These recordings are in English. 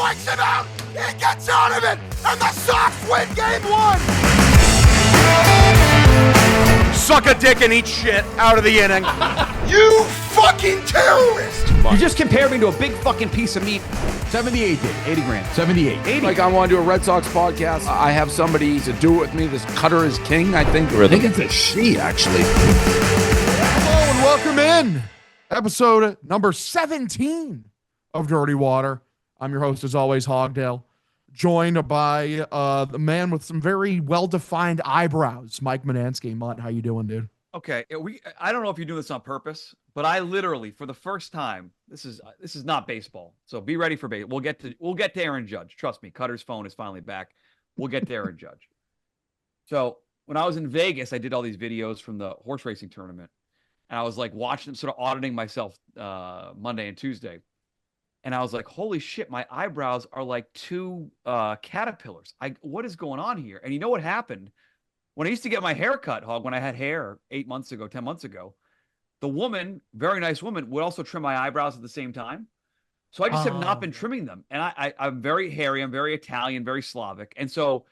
strikes him out. He gets out of it, and the Sox win game 1. Suck a dick and eat shit out of the inning. You fucking terrorist! You just compared me to a big fucking piece of meat. 78, dude. 80 grand. 78. 80. Like, I want to do a Red Sox podcast. I have somebody to do it with me. This Kutter is king, I think. I think it's a she, actually. Hello and welcome in. Episode number 17 of Dirty Water. I'm your host, as always, Hogdale. Joined by the man with some very well-defined eyebrows, Mike Manansky. Mutt, how you doing, dude? Okay, I don't know if you're doing this on purpose, but I literally, for the first time, this is not baseball, so be ready for baseball. We'll get to Aaron Judge. Trust me, Cutter's phone is finally back. We'll get to Aaron Judge. So when I was in Vegas, I did all these videos from the horse racing tournament, and I was like watching them, sort of auditing myself Monday and Tuesday, and I was like, holy shit, my eyebrows are like two caterpillars. What is going on here? And you know what happened? When I used to get my hair cut, Hog, when I had hair 8 months ago, 10 months ago, the woman, very nice woman, would also trim my eyebrows at the same time. So I just have not been trimming them. And I'm very hairy. I'm very Italian, very Slavic. And so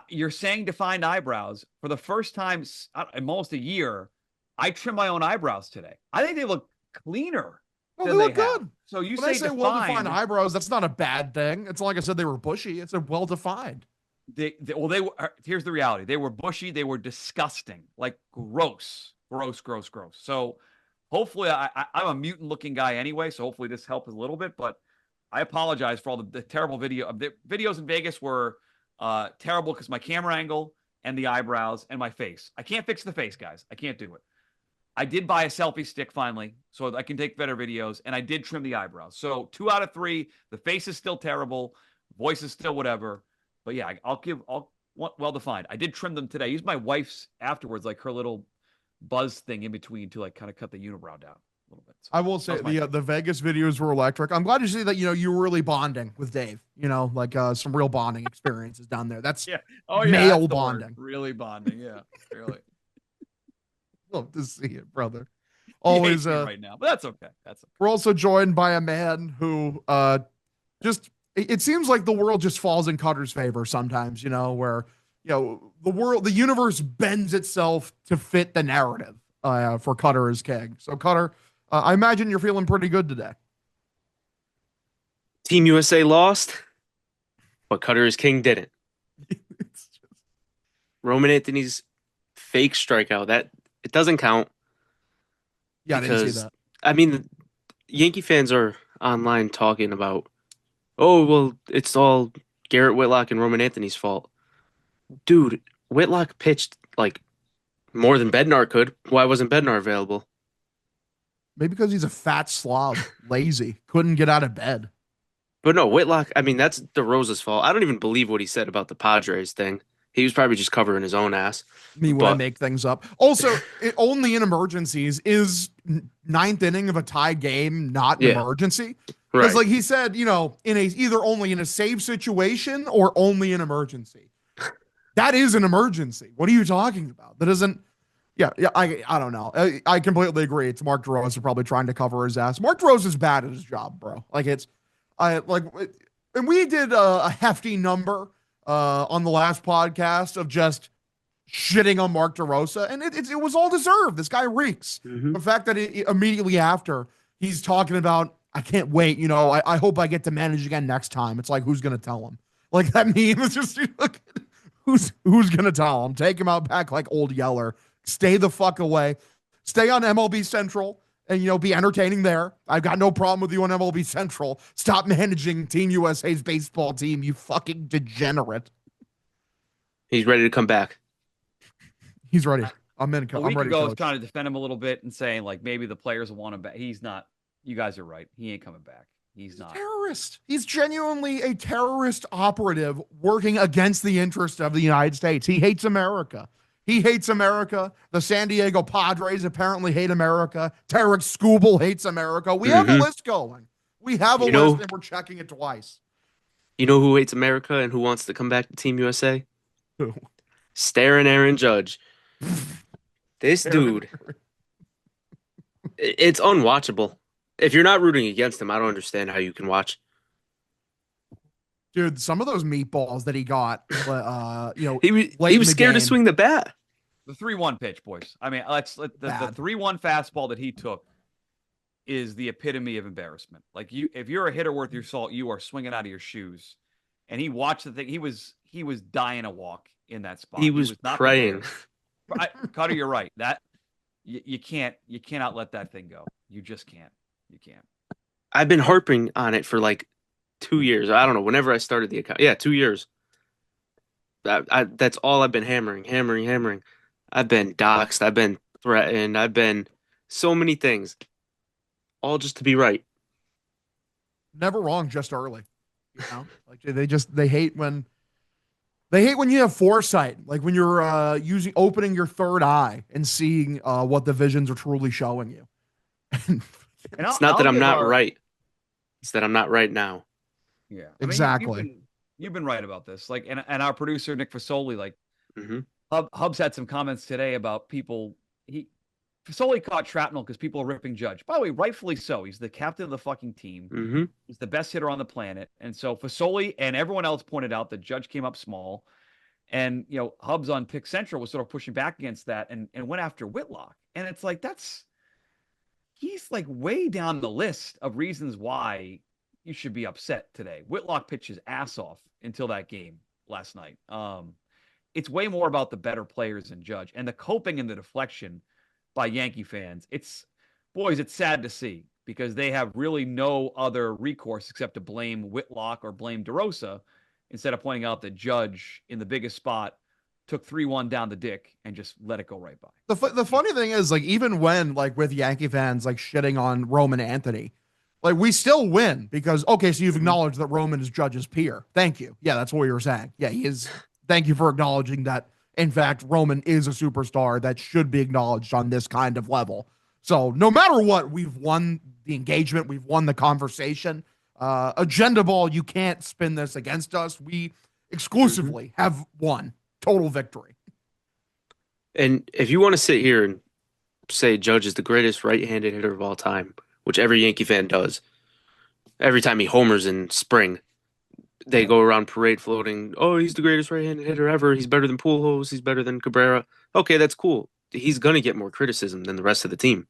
you're saying defined eyebrows. For the first time in almost a year, I trim my own eyebrows today. I think they look cleaner. Well, they look good. So you when say I say well-defined eyebrows, that's not a bad thing. It's not like I said they were bushy. It's a well-defined. They were. Here's the reality. They were bushy. They were disgusting, like gross. So hopefully I'm a mutant looking guy anyway. So hopefully this helps a little bit, but I apologize for all the terrible the videos in Vegas were terrible because my camera angle and the eyebrows and my face. I can't fix the face, guys. I can't do it. I did buy a selfie stick finally, so I can take better videos, and I did trim the eyebrows. So 2 out of 3, the face is still terrible. Voice is still whatever. But yeah, I'll well-defined. I did trim them today. I used my wife's afterwards, like her little buzz thing in between to like kind of cut the unibrow down a little bit. So I will say the Vegas videos were electric. I'm glad to see that, you were really bonding with Dave, like some real bonding experiences down there. That's male bonding. Really bonding. Yeah, really. Love to see it, brother. Always right now, but that's okay. We're also joined by a man who it seems like the world just falls in Cutter's favor sometimes, where, the universe bends itself to fit the narrative for Kutter as king. So Kutter, I imagine you're feeling pretty good today. Team USA lost, but Kutter as king didn't. Roman Anthony's fake strikeout, that it doesn't count. Yeah, I didn't see that. I mean, Yankee fans are online talking about, oh, well, it's all Garrett Whitlock and Roman Anthony's fault. Dude, Whitlock pitched like more than Bednar could. Why wasn't Bednar available? Maybe because he's a fat slob, lazy, couldn't get out of bed. But no, Whitlock, I mean, that's DeRosa's fault. I don't even believe what he said about the Padres thing. He was probably just covering his own ass. I make things up. Also, only in emergencies is ninth inning of a tie game not an emergency. Because, like he said, either only in a save situation or only an emergency. That is an emergency. What are you talking about? That isn't. Yeah. I don't know. I completely agree. It's Mark DeRosa probably trying to cover his ass. Mark DeRosa's bad at his job, bro. And we did a hefty number on the last podcast of just shitting on Mark DeRosa, and it was all deserved. This guy reeks. Mm-hmm. The fact that immediately after he's talking about, I can't wait. I hope I get to manage again next time. It's like, who's gonna tell him? Like that meme is just look, who's gonna tell him? Take him out back like old Yeller. Stay the fuck away. Stay on MLB Central and be entertaining there. I've got no problem with you on MLB Central. Stop managing Team USA's baseball team, you fucking degenerate. He's ready to come back. He's ready. I'm ready. A week ago, I was trying to defend him a little bit and saying like maybe the players will want him back. He's not. You guys are right. He ain't coming back. He's not. Terrorist. He's genuinely a terrorist operative working against the interest of the United States. He hates America. He hates America. The San Diego Padres apparently hate America. Tarek Skubal hates America. We have a list going. We have a list and we're checking it twice. You know who hates America and who wants to come back to Team USA? Who? Staring Aaron Judge. This dude. It's unwatchable. If you're not rooting against him, I don't understand how you can watch. Dude, some of those meatballs that he got, He was scared to swing the bat. The 3-1 pitch, boys. I mean, the 3-1 fastball that he took is the epitome of embarrassment. Like if you're a hitter worth your salt, you are swinging out of your shoes. And he watched the thing. He was dying to walk in that spot. He was not praying. Kutter, you're right. That you cannot let that thing go. You just can't. You can't. I've been harping on it for like 2 years. I don't know. Whenever I started the account, 2 years. That's all I've been hammering. I've been doxxed. I've been threatened. I've been so many things, all just to be right. Never wrong, just early. You know, like they hate when you have foresight, like when you're opening your third eye and seeing what the visions are truly showing you. It's not that I'm not right. It's that I'm not right now. Yeah, exactly. You've been right about this. Like, and our producer Nick Fasoli, like, mm-hmm. Hubs had some comments today about people. Fasoli caught shrapnel because people are ripping Judge. By the way, rightfully so. He's the captain of the fucking team. Mm-hmm. He's the best hitter on the planet. And so Fasoli and everyone else pointed out that Judge came up small. And, Hubs on Pick Central was sort of pushing back against that and went after Whitlock. And it's like, he's like way down the list of reasons why you should be upset today. Whitlock pitched his ass off until that game last night. It's way more about the better players than Judge and the coping and the deflection by Yankee fans. It's sad to see because they have really no other recourse except to blame Whitlock or blame DeRosa instead of pointing out that Judge in the biggest spot took 3-1 down the dick and just let it go right by. The funny thing is, like, even when, like, with Yankee fans, like, shitting on Roman Anthony, like, we still win because, okay, so you've acknowledged that Roman is Judge's peer. Thank you. Yeah, that's what we were saying. Yeah, he is. Thank you for acknowledging that, in fact, Roman is a superstar that should be acknowledged on this kind of level. So no matter what, we've won the engagement. We've won the conversation. Agenda ball, you can't spin this against us. We exclusively have won. Total victory. And if you want to sit here and say Judge is the greatest right-handed hitter of all time, which every Yankee fan does, every time he homers in spring, they go around parade floating, oh, he's the greatest right-handed hitter ever. He's better than Pujols. He's better than Cabrera. Okay, that's cool. He's going to get more criticism than the rest of the team.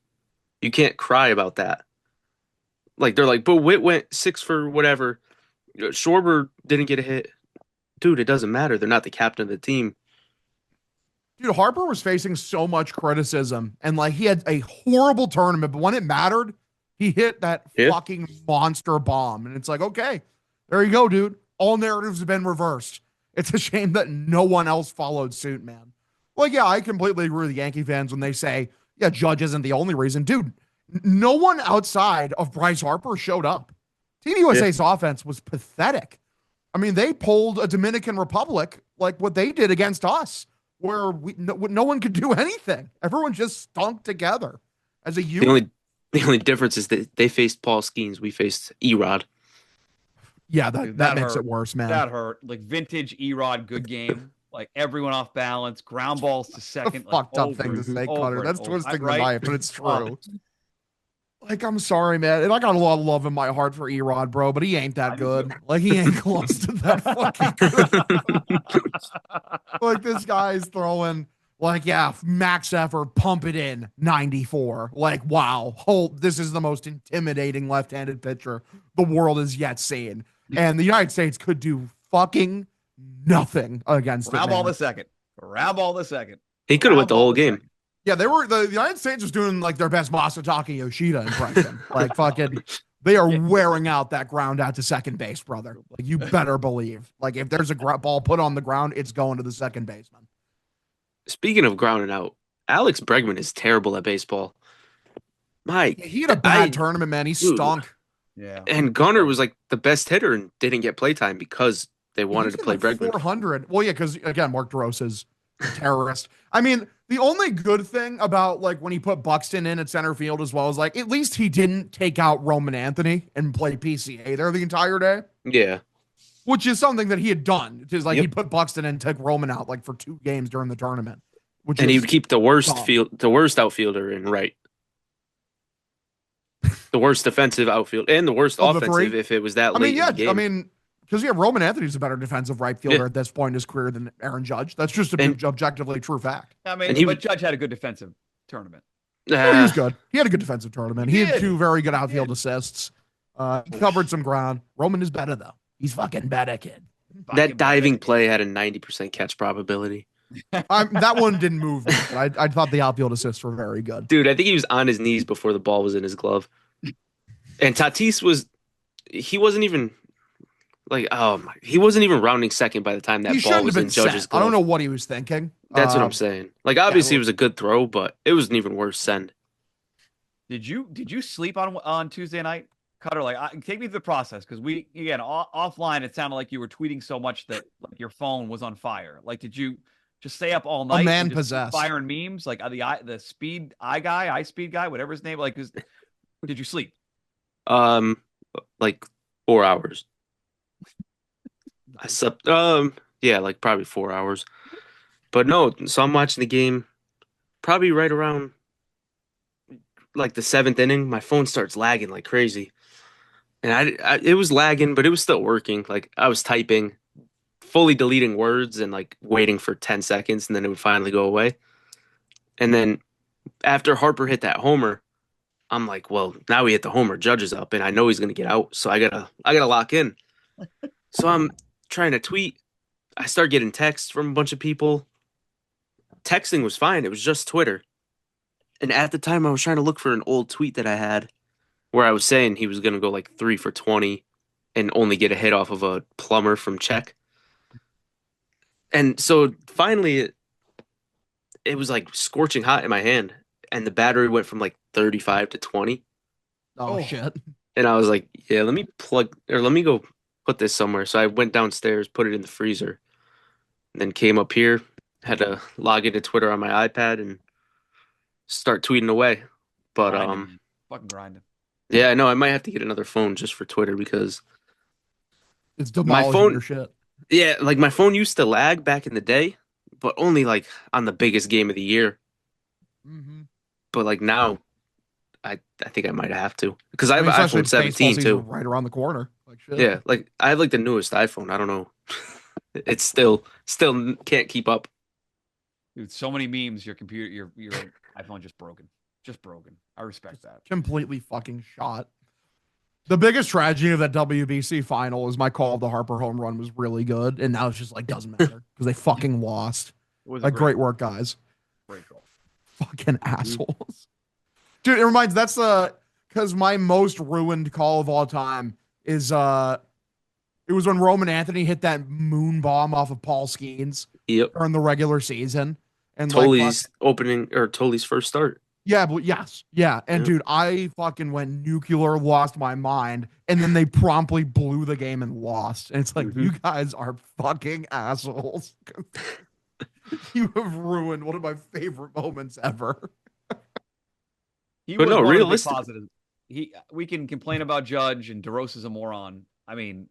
You can't cry about that. Like, they're like, but Witt went 6 for whatever. Schwarber didn't get a hit. Dude, it doesn't matter. They're not the captain of the team. Dude, Harper was facing so much criticism, and like he had a horrible tournament, but when it mattered, he hit that fucking monster bomb. And it's like, okay, there you go, dude. All narratives have been reversed. It's a shame that no one else followed suit, man. Well, yeah, I completely agree with the Yankee fans when they say, yeah, Judge isn't the only reason. Dude, no one outside of Bryce Harper showed up. Team USA's offense was pathetic. I mean, they pulled a Dominican Republic like what they did against us, where no one could do anything. Everyone just stunk together as a unit. The only difference is that they faced Paul Skeens. We faced Erod. Yeah, that makes it worse, man. That hurt. Like vintage Erod, good game. Like everyone off balance, ground balls to second. Like, fucked up thing to say, Kutter. That's twisting the knife, but it's true. Like, I'm sorry, man. And I got a lot of love in my heart for Erod, bro, but he ain't that good. Like, he ain't close to that fucking good. Like, this guy's throwing, like, yeah, max effort, pump it in, 94. Like, wow. This is the most intimidating left-handed pitcher the world has yet seen. And the United States could do fucking nothing against it. Grab all the second. He could have went the whole game. Yeah, the United States was doing like their best Masataka Yoshida impression. Like fucking, they are wearing out that ground out to second base, brother. Like you better believe. Like if there's a ball put on the ground, it's going to the second baseman. Speaking of grounding out, Alex Bregman is terrible at baseball. Mike, he had a bad tournament, man. He stunk. Yeah, and Gunnar was like the best hitter and didn't get playtime because they wanted to play like Bregman. 400. Well, yeah, because again, Mark DeRosa's a terrorist. I mean, the only good thing about like when he put Buxton in at center field as well is like at least he didn't take out Roman Anthony and play PCA there the entire day. Yeah. Which is something that he had done. It's like he put Buxton in and took Roman out like for 2 games during the tournament. And he would keep the worst outfielder in right. The worst defensive outfield and the worst offensive if it was that late in the game. I mean, Because Roman Anthony's a better defensive right fielder at this point in his career than Aaron Judge. That's just an objectively true fact. I mean, but Judge had a good defensive tournament. He was good. He had a good defensive tournament. He had 2 very good outfield assists. He covered some ground. Roman is better though. He's fucking better, kid. That diving play had a 90% catch probability. That one didn't move me, but I thought the outfield assists were very good. Dude, I think he was on his knees before the ball was in his glove. And Tatis he wasn't even he wasn't even rounding second by the time that ball was in Judge's glove. I don't know what he was thinking. That's what I'm saying. Like, obviously it was a good throw, but it was an even worse send. Did you sleep on Tuesday night, Kutter? Like, take me through the process, because offline it sounded like you were tweeting so much that like your phone was on fire. Like, did you just stay up all night? A man possessed. Firing memes like the speed eye speed guy, whatever his name. Like, did you sleep? Like 4 hours. I slept. Yeah, like probably 4 hours. But no, so I'm watching the game, probably right around like the 7th inning. My phone starts lagging like crazy, and it was lagging, but it was still working. Like, I was typing, fully deleting words, and like waiting for 10 seconds, and then it would finally go away. And then after Harper hit that homer, I'm like, well, now we hit the homer, Judge is up, and I know he's gonna get out, so I gotta lock in. So I'm trying to tweet. I start getting texts from a bunch of people. Texting was fine. It was just Twitter. And at the time, I was trying to look for an old tweet that I had where I was saying he was going to go like 3 for 20 and only get a hit off of a plumber from Czech. And so finally, it was like scorching hot in my hand. And the battery went from like 35 to 20. Oh, shit. And I was like, yeah, let me go put this somewhere. So I went downstairs, put it in the freezer, and then came up here, had to log into Twitter on my iPad and start tweeting away. But fucking grinding. Yeah, no, I might have to get another phone just for Twitter, because it's demolishing your shit. Yeah, like my phone used to lag back in the day, but only like on the biggest game of the year. Mm-hmm. But like now, I think I might have to, because I have an iPhone 17 too, right around the corner. Like, shit. Yeah, like I have like the newest iPhone. I don't know, it's still can't keep up. Dude, so many memes. Your computer, your iPhone just broken. I respect that. Completely fucking shot. The biggest tragedy of that WBC final is my call of the Harper home run was really good, and now it's just like doesn't matter because they fucking lost. Like, great work, guys. Great goal. Fucking assholes. Dude, it reminds that's because my most ruined call of all time is it was when Roman Anthony hit that moon bomb off of Paul Skeens during the regular season. And Tolly's Tolly's first start. Yeah, but yes. Yeah. And dude, I fucking went nuclear, lost my mind, and then they promptly blew the game and lost. And it's like, you guys are fucking assholes. You have ruined one of my favorite moments ever. Realistic. We can complain about Judge and DeRosa's a moron. I mean,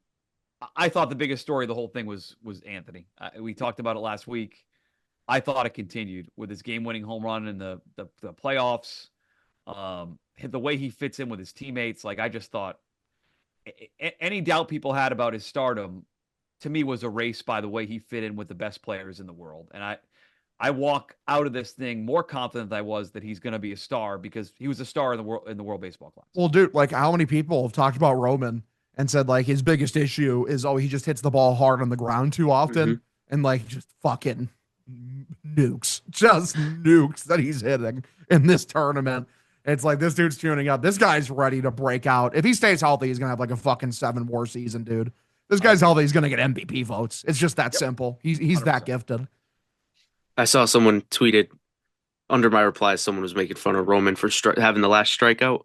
I thought the biggest story of the whole thing was Anthony. We talked about it last week. I thought it continued with his game-winning home run in the playoffs. The way he fits in with his teammates, like, I just thought any doubt people had about his stardom, to me, was erased by the way he fit in with the best players in the world. And I walk out of this thing more confident than I was that he's going to be a star, because he was a star in the World Baseball Classic. Well, dude, like, how many people have talked about Roman and said like his biggest issue is he just hits the ball hard on the ground too often, and like just fucking nukes that he's hitting in this tournament. It's like, this dude's tuning up. This guy's ready to break out. If he stays healthy, he's gonna have like a fucking 7 WAR season, dude. This guy's healthy, he's gonna get MVP votes. It's just that simple. He's 100%. That gifted. I saw someone tweeted under my replies, someone was making fun of Roman for having the last strikeout,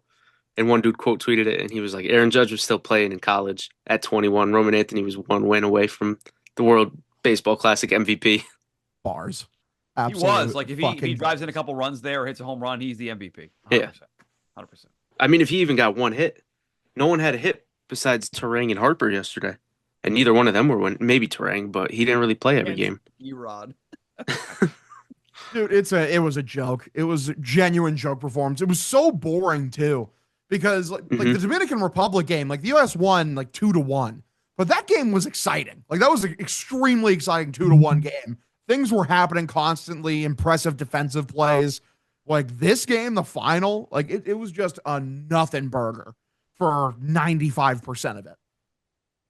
and one dude quote tweeted it, and he was like, Aaron Judge was still playing in college at 21. Roman Anthony was 1 win away from the World Baseball Classic MVP. Bars. Absolute, he was like, if he drives in a couple runs there or hits a home run, he's the MVP. 100%. Yeah, 100%. I mean, if he even got 1 hit, no one had a hit besides Terang and Harper yesterday, and neither one of them were winning. Maybe Terang, but he didn't really play every game. Erod. Dude, it was a joke. It was a genuine joke performance. It was so boring too, because like the Dominican Republic game, like the U.S. won like 2-1, But that game was exciting. Like that was an extremely exciting 2-1 game. Things were happening constantly, impressive defensive plays. Like this game, the final, like it was just a nothing burger for 95% of it.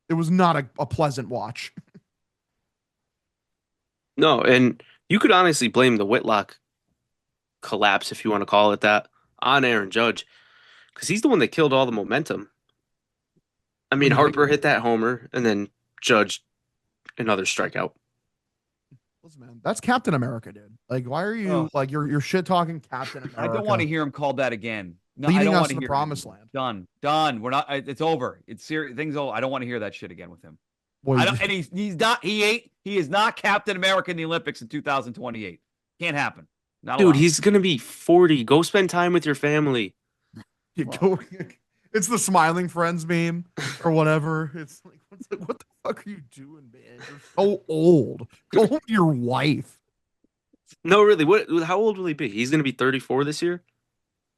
It was not a pleasant watch. No, and you could honestly blame the Whitlock collapse, if you want to call it that, on Aaron Judge, because he's the one that killed all the momentum. I mean, Harper hit that homer, and then Judge another strikeout. Listen, man, that's Captain America, dude. Like, why are you like you're shit talking Captain America? I don't want to hear him called that again. No, leading I don't us want to to the hear promised it. land. Done. We're not. It's over. It's serious. Things over. I don't want to hear that shit again with him. Boy, I don't, and he's not. He is not Captain America in the Olympics in 2028. Can't happen. Not Dude, allowed. he's gonna be 40. Go spend time with your family. It's the smiling friends meme or whatever. It's like, what the fuck are you doing, man? You're so old. Go home to your wife. No, really. How old will he be? He's gonna be 34 this year.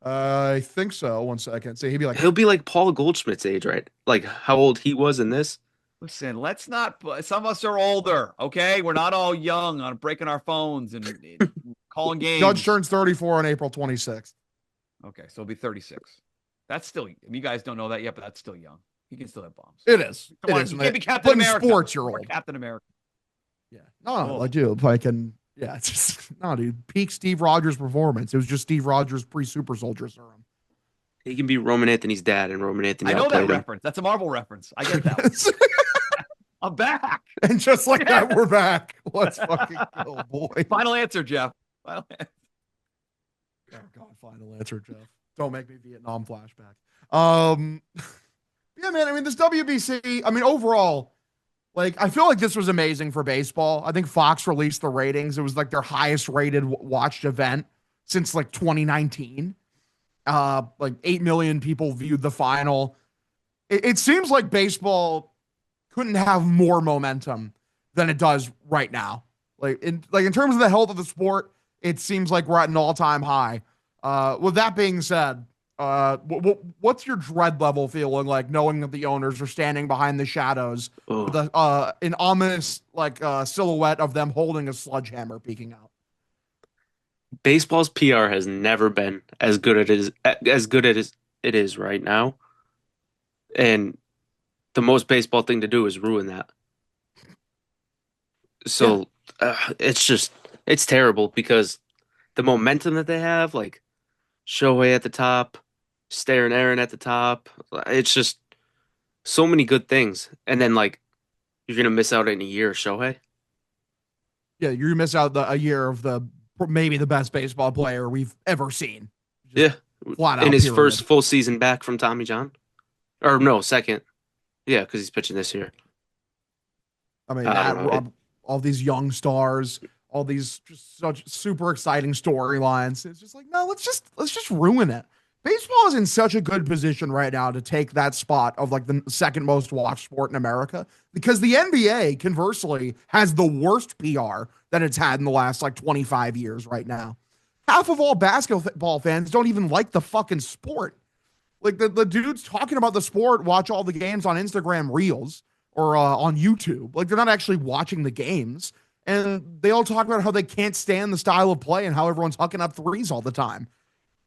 I think so. 1 second. So he'd be like, He'll be like Paul Goldschmidt's age, right? Like how old he was in this. Listen, let's not. Some of us are older. Okay, we're not all young on breaking our phones and calling games. Judge turns 34 on April 26th. Okay, so he'll be 36. That's still. You guys don't know that yet, but that's still young. He can still have bombs. It is. Come It on, is. you can't be Captain But in America. sports, you're We're old. Captain America. Yeah. No, I do. If I can. Yeah. It's just no, dude. Peak Steve Rogers performance. It was just Steve Rogers pre-super soldier serum. He can be Roman Anthony's dad, and Roman Anthony. I know that outplayed him. reference. That's a Marvel reference. I get that. I'm back. And just like that, we're back. Let's fucking go, boy. Final answer, Jeff. Final answer. Oh God, final answer, Jeff. Don't make me Vietnam flashback. Yeah, man. I mean, this WBC. I mean, overall, like, I feel like this was amazing for baseball. I think Fox released the ratings. It was like their highest rated watched event since like 2019. Like 8 million people viewed the final. It seems like baseball couldn't have more momentum than it does right now. Like in terms of the health of the sport, it seems like we're at an all-time high. With that being said, what's your dread level feeling like knowing that the owners are standing behind the shadows, an ominous silhouette of them holding a sledgehammer peeking out? Baseball's PR has never been as good as it is right now, and the most baseball thing to do is ruin that. So it's terrible because the momentum that they have, like Shohei at the top, Staring Aaron at the top, it's just so many good things, and then like you're gonna miss out in a year, Shohei. Yeah, you miss out a year of maybe the best baseball player we've ever seen. Just flat out in his period. first full season back from Tommy John, or no, second. Yeah, because he's pitching this year. I mean, all these young stars, all these just such super exciting storylines. It's just like, no, let's just ruin it. Baseball is in such a good position right now to take that spot of like the second most watched sport in America, because the NBA, conversely, has the worst PR that it's had in the last like 25 years right now. Half of all basketball fans don't even like the fucking sport. Like the dudes talking about the sport watch all the games on Instagram Reels or on YouTube. Like they're not actually watching the games. And they all talk about how they can't stand the style of play and how everyone's hucking up threes all the time.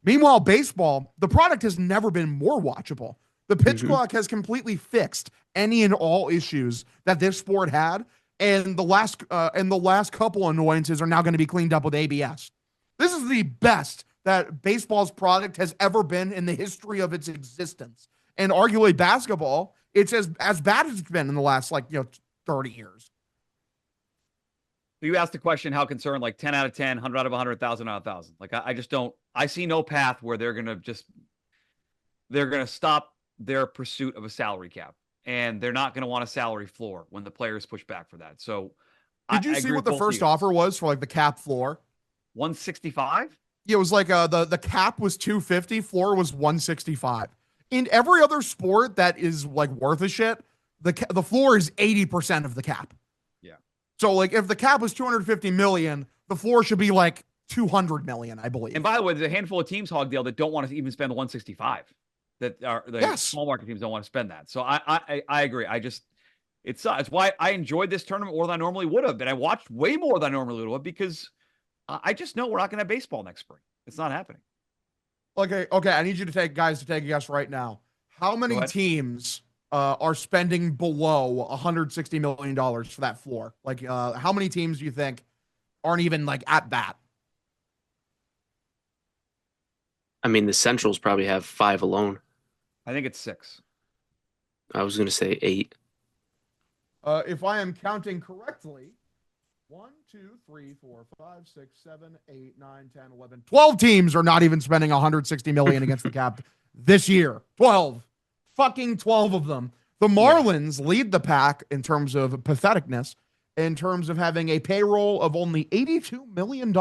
Meanwhile, baseball, the product has never been more watchable. The pitch clock has completely fixed any and all issues that this sport had. And the last couple annoyances are now going to be cleaned up with ABS. This is the best that baseball's product has ever been in the history of its existence. And arguably basketball, it's as bad as it's been in the last 30 years. You asked the question, how concerned, like 10 out of 10, 100 out of 100,000 out of 1,000. Like I just don't, I see no path where they're going to stop their pursuit of a salary cap, and they're not going to want a salary floor when the players push back for that. So did you see what the first offer was for like the cap floor? 165? Yeah, it was like the cap was 250, floor was 165. In every other sport that is like worth a shit, the floor is 80% of the cap. Yeah. So like if the cap was 250 million, the floor should be like 200 million, I believe. And by the way, there's a handful of teams, Hogdale, that don't want to even spend the 165. That are the small market teams don't want to spend that. So I agree. It's why I enjoyed this tournament more than I normally would have. And I watched way more than I normally would have because I just know we're not going to have baseball next spring. It's not happening. Okay. I need you to take a guess right now. How many teams are spending below $160 million for that floor? Like, how many teams do you think aren't even like at that? I mean, the Centrals probably have 5 alone. I think it's 6. I was going to say 8. If I am counting correctly, 1, 2, 3, 4, 5, 6, 7, 8, 9, 10, 11, 12 teams are not even spending $160 million against the cap this year. 12. Fucking 12 of them. The Marlins lead the pack in terms of patheticness, in terms of having a payroll of only $82 million.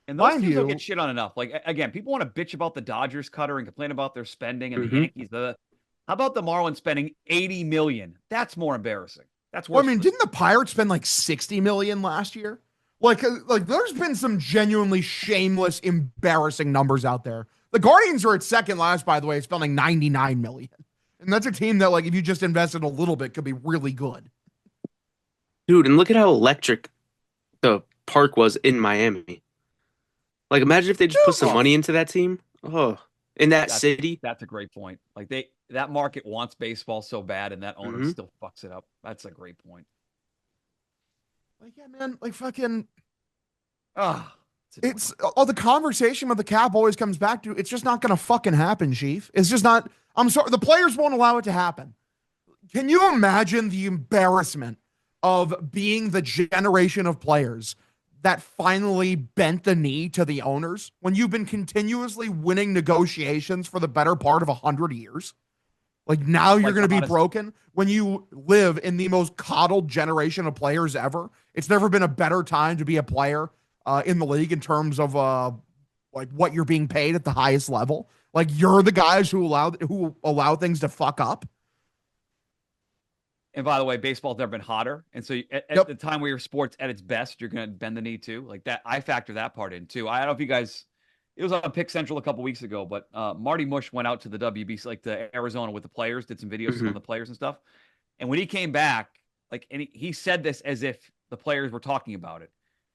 And those teams don't get shit on enough. Like, again, people want to bitch about the Dodgers, Cutter, and complain about their spending, and the Yankees. How about the Marlins spending $80 million? That's more embarrassing. That's worse. Well, I mean, didn't the Pirates spend like $60 million last year? Like there's been some genuinely shameless, embarrassing numbers out there. The Guardians are at second last, by the way, spending $99 million. And that's a team that, like, if you just invested a little bit, could be really good. Dude, and look at how electric the park was in Miami. Like, imagine if they just put some money into that team. Oh, in that city. That's a great point. Like, that market wants baseball so bad, and that owner still fucks it up. That's a great point. Like, yeah, man, like fucking. It's the conversation with the cap always comes back to it's just not going to fucking happen, Chief. It's just not. I'm sorry, the players won't allow it to happen. Can you imagine the embarrassment of being the generation of players that finally bent the knee to the owners when you've been continuously winning negotiations for the better part of 100 years? Like, now you're going to be broken when you live in the most coddled generation of players ever. It's never been a better time to be a player in the league in terms of like what you're being paid at the highest level. Like, you're the guys who allow things to fuck up. And by the way, baseball's never been hotter. And so at the time where your sport's at its best, you're going to bend the knee too. Like that, I factor that part in too. I don't know if you guys, it was on Pick Central a couple weeks ago, but Marty Mush went out to the WBC, like to Arizona with the players, did some videos on the players and stuff. And when he came back, like, and he said this as if the players were talking about it.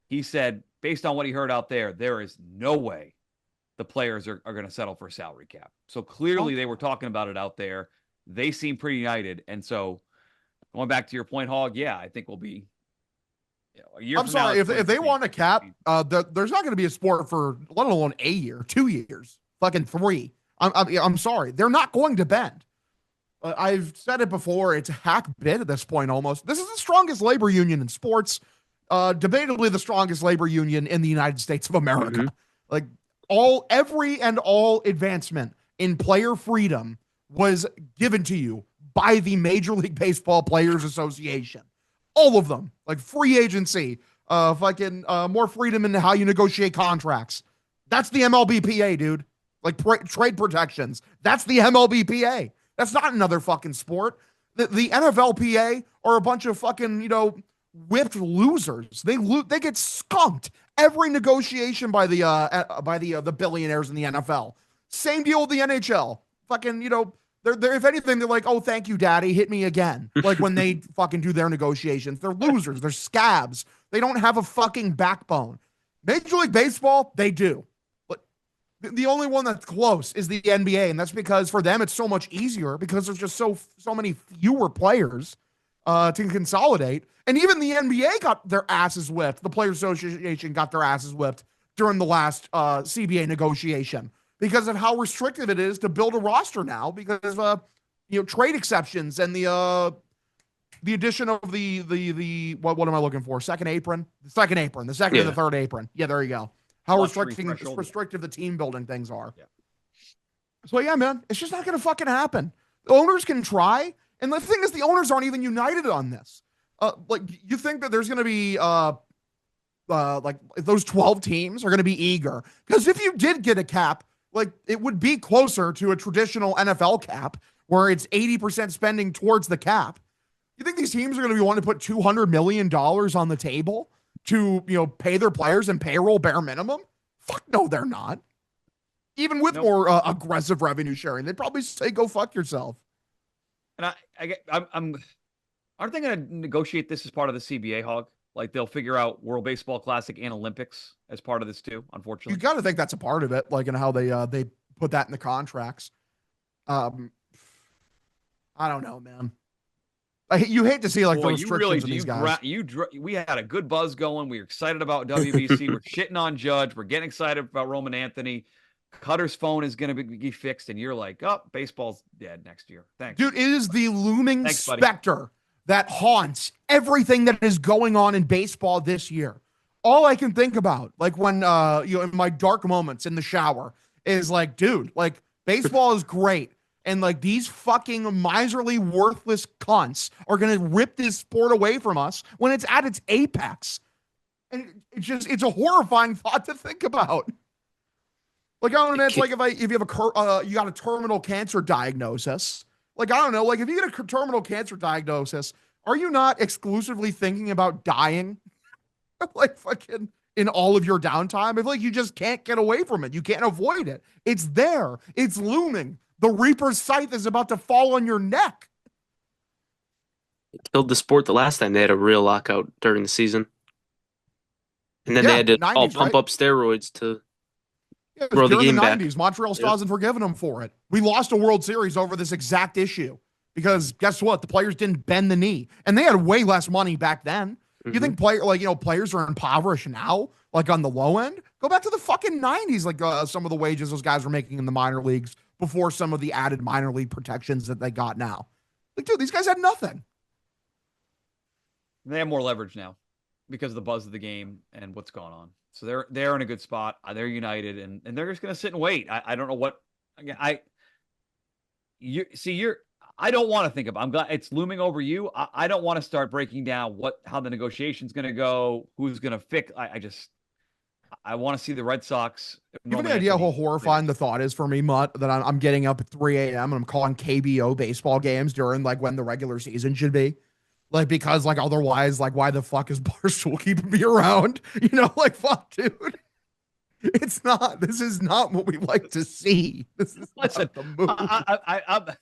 He said, based on what he heard out there is no way the players are going to settle for a salary cap. So clearly they were talking about it out there. They seem pretty united. And so, going back to your point, Hog, yeah, I think we'll be a year. I'm sorry, if they want a cap, there's not going to be a sport for let alone a year, 2 years, fucking 3. I'm sorry, they're not going to bend. I've said it before; it's a hack bit at this point. Almost, this is the strongest labor union in sports, debatably the strongest labor union in the United States of America. Like every advancement in player freedom was given to you by the Major League Baseball Players Association. All of them. Like free agency, more freedom in how you negotiate contracts. That's the MLBPA, dude. Like trade protections. That's the MLBPA. That's not another fucking sport. The NFLPA are a bunch of fucking, whipped losers. They get skunked every negotiation by the billionaires in the NFL. Same deal with the NHL. Fucking, they're if anything, they're like, oh, thank you, daddy, hit me again. Like when they fucking do their negotiations. They're losers. They're scabs. They don't have a fucking backbone. Major League Baseball, they do. But the only one that's close is the NBA, and that's because for them it's so much easier because there's just so many fewer players to consolidate. And even the NBA got their asses whipped. The Players Association got their asses whipped during the last CBA negotiation, because of how restrictive it is to build a roster now because of trade exceptions and the addition of the what am I looking for? The second and the third apron. Yeah, there you go. How restrictive the team building things are. Yeah. So yeah, man, it's just not going to fucking happen. The owners can try, and the thing is, the owners aren't even united on this. Like, you think that there's going to be like those 12 teams are going to be eager, because if you did get a cap, like, it would be closer to a traditional NFL cap where it's 80% spending towards the cap. You think these teams are going to be wanting to put $200 million on the table to, pay their players and payroll bare minimum? Fuck no, they're not. Even with more aggressive revenue sharing, they'd probably say, go fuck yourself. And I'm Aren't they going to negotiate this as part of the CBA, Hog? Like they'll figure out World Baseball Classic and Olympics as part of this too. You Unfortunately, got to think that's a part of it, like in how they put that in the contracts. Um, I don't know, man. You hate to see like boy, the you really restrictions do. of these guys. We had a good buzz going. We were excited about WBC. We're shitting on Judge. We're getting excited about Roman Anthony. Cutter's phone is going to be fixed, and you're like, "Oh, baseball's dead next year." Thanks, Dude. It is the looming Thanks, buddy. specter that haunts everything that is going on in baseball this year. All I can think about, like when in my dark moments in the shower, is like, dude, like baseball is great. And like these fucking miserly, worthless cunts are gonna rip this sport away from us when it's at its apex. And it's a horrifying thought to think about. Like, I don't know, man, it's like if you have you got a terminal cancer diagnosis. Like, I don't know, like if you get a terminal cancer diagnosis, are you not exclusively thinking about dying? Like fucking in all of your downtime? I feel like you just can't get away from it. You can't avoid it. It's there. It's looming. The Reaper's scythe is about to fall on your neck. It killed the sport the last time they had a real lockout during the season. And then Yeah, they had to 90s, all pump right? up steroids to Yeah, throw the during game back. 90s, Montreal still hasn't forgiven them for it. We lost a World Series over this exact issue because guess what? The players didn't bend the knee, and they had way less money back then. You think players are impoverished now, like on the low end? Go back to the fucking 90s, like some of the wages those guys were making in the minor leagues before some of the added minor league protections that they got now. Like, dude, these guys had nothing. They have more leverage now because of the buzz of the game and what's going on. So they're in a good spot. They're united, and they're just going to sit and wait. I don't know what. Again, I don't want to think about. I'm glad it's looming over you. I don't want to start breaking down how the negotiation's going to go, who's going to fix. I want to see the Red Sox. You have any idea how horrifying the thought is for me, Mutt, that I'm getting up at 3 a.m. and I'm calling KBO baseball games during like when the regular season should be? Like, because like otherwise, like why the fuck is Barstool keeping me around? You know, like fuck, dude. This is not what we like to see. This is Listen, not the move.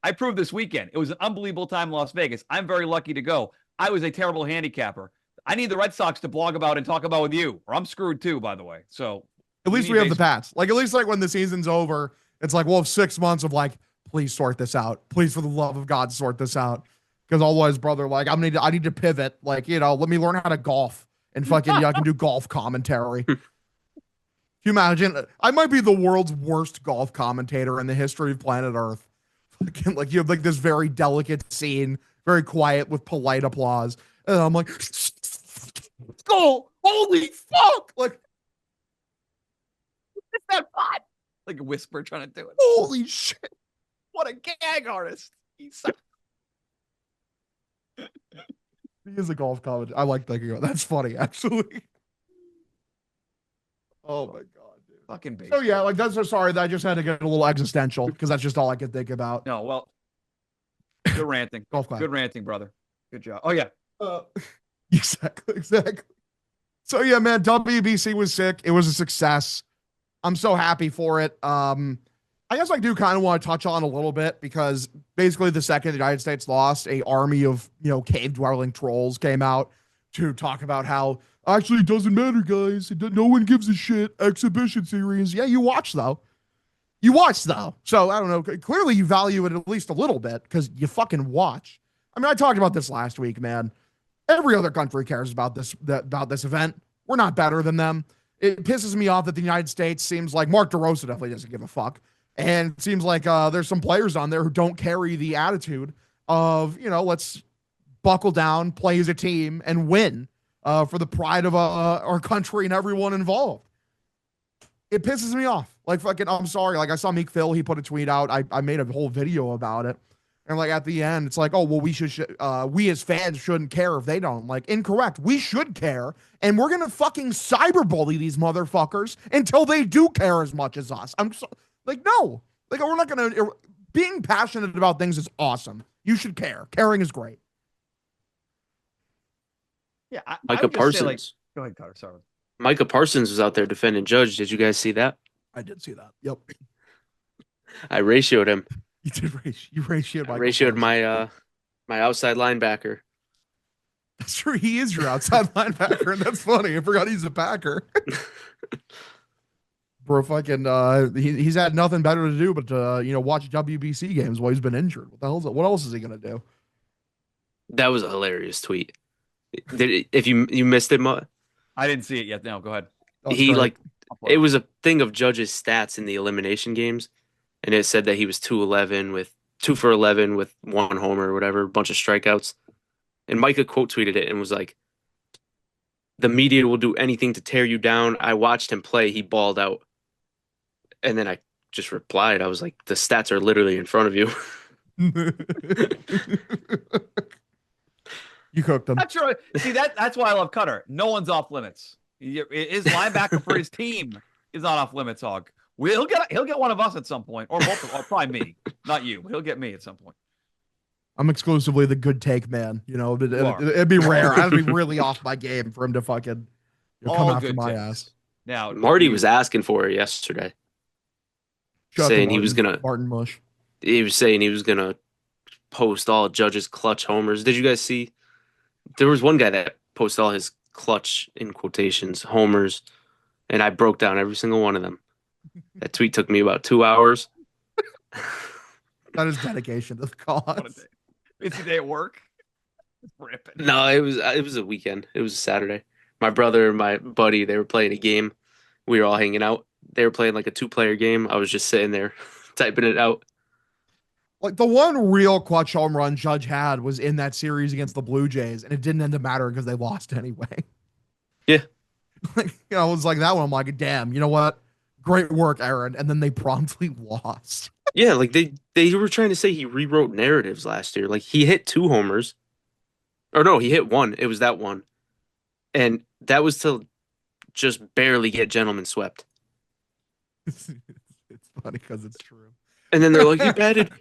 I proved this weekend. It was an unbelievable time in Las Vegas. I'm very lucky to go. I was a terrible handicapper. I need the Red Sox to blog about and talk about with you, or I'm screwed too, by the way. So at least we have the Pats. Like, at least like when the season's over, it's like, we'll have 6 months of like, please sort this out. Please, for the love of God, sort this out. Because otherwise, brother, like I need to pivot. Like, let me learn how to golf and fucking I can do golf commentary. Can you imagine? I might be the world's worst golf commentator in the history of planet Earth. Like you have like this very delicate scene, very quiet with polite applause. And I'm like, oh, holy fuck. Like, is that fun? Like a whisper trying to do it. Holy shit. What a gag artist. He is a golf commentator. I like thinking about that's funny, actually. Oh my God, dude. Fucking baseball. So yeah, like that's so sorry that I just had to get a little existential because that's just all I could think about. No, well, good ranting. Golf clap. Good ranting, brother. Good job. Oh yeah. Exactly. So yeah, man, WBC was sick. It was a success. I'm so happy for it. I guess I do kind of want to touch on a little bit because basically the second the United States lost, a army of cave dwelling trolls came out to talk about how actually it doesn't matter, guys. No one gives a shit. Exhibition series. Yeah, you watch though. So I don't know. Clearly you value it at least a little bit because you fucking watch. I mean, I talked about this last week, man. Every other country cares about this event. We're not better than them. It pisses me off that the United States seems like Mark DeRosa definitely doesn't give a fuck. And it seems like there's some players on there who don't carry the attitude of, let's buckle down, play as a team, and win for the pride of our country and everyone involved. It pisses me off. Like, fucking, I'm sorry. Like, I saw Meek Phil, he put a tweet out. I made a whole video about it. And, like, at the end, it's like, oh, well, we as fans shouldn't care if they don't. Like, incorrect. We should care. And we're going to fucking cyberbully these motherfuckers until they do care as much as us. Like, no. Like, we're not going to... Being passionate about things is awesome. You should care. Caring is great. Yeah. Micah Parsons. Go ahead, Cutter. Sorry. Micah Parsons was out there defending Judge. Did you guys see that? I did see that. Yep. I ratioed him. You did you ratioed I ratioed My outside linebacker. That's true. He is your outside linebacker, and that's funny. I forgot he's a Packer. Bro, fucking, he's had nothing better to do but watch WBC games while he's been injured. What else is he gonna do? That was a hilarious tweet. If you missed it, I didn't see it yet. No, go ahead. Oh, it's he great. it was a thing of judges' stats in the elimination games, and it said that he was 2 for 11 with 1 homer or whatever, a bunch of strikeouts. And Micah quote tweeted it and was like, "The media will do anything to tear you down. I watched him play. He balled out." And then I just replied, I was like, "The stats are literally in front of you." You cooked him. That's right. See, that's why I love Kutter. No one's off limits. His linebacker for his team is not off limits, Hog. He'll get one of us at some point, or both, or probably me, not you. He'll get me at some point. I'm exclusively the good take man. It'd be rare. I'd be really off my game for him to fucking come after my ass. Now, Marty was asking for it yesterday, saying he was gonna Martin Mush. He was saying he was gonna post all Judge's clutch homers. Did you guys see? There was one guy that posted all his clutch in quotations homers, and I broke down every single one of them. That tweet took me about 2 hours. That is dedication to the cause. It's a day at work. It's ripping. No, it was a weekend. It was a Saturday. My brother and my buddy, they were playing a game. We were all hanging out. They were playing like a 2-player game. I was just sitting there typing it out. Like the one real clutch home run Judge had was in that series against the Blue Jays, and it didn't end up mattering because they lost anyway. Yeah. It was like that one. I'm like, damn, you know what? Great work, Aaron. And then they promptly lost. Yeah, like they were trying to say he rewrote narratives last year. Like he hit 2 homers. Or no, he hit 1. It was that one. And that was to just barely get gentlemen swept. It's funny because it's true. And then they're like,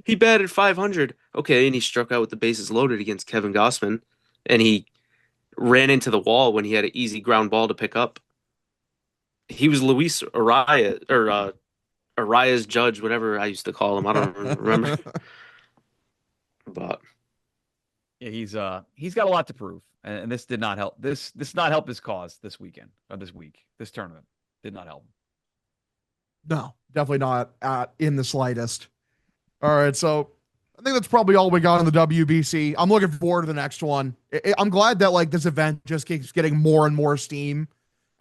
he batted 500. Okay, and he struck out with the bases loaded against Kevin Gossman, and he ran into the wall when he had an easy ground ball to pick up. He was Luis Arias, or Arias Judge, whatever I used to call him. I don't remember. But yeah, he's got a lot to prove, and this did not help. This did not help his cause this weekend or this week. This tournament did not help him. No, definitely not in the slightest. All right, so I think that's probably all we got on the WBC. I'm looking forward to the next one. I'm glad that like this event just keeps getting more and more steam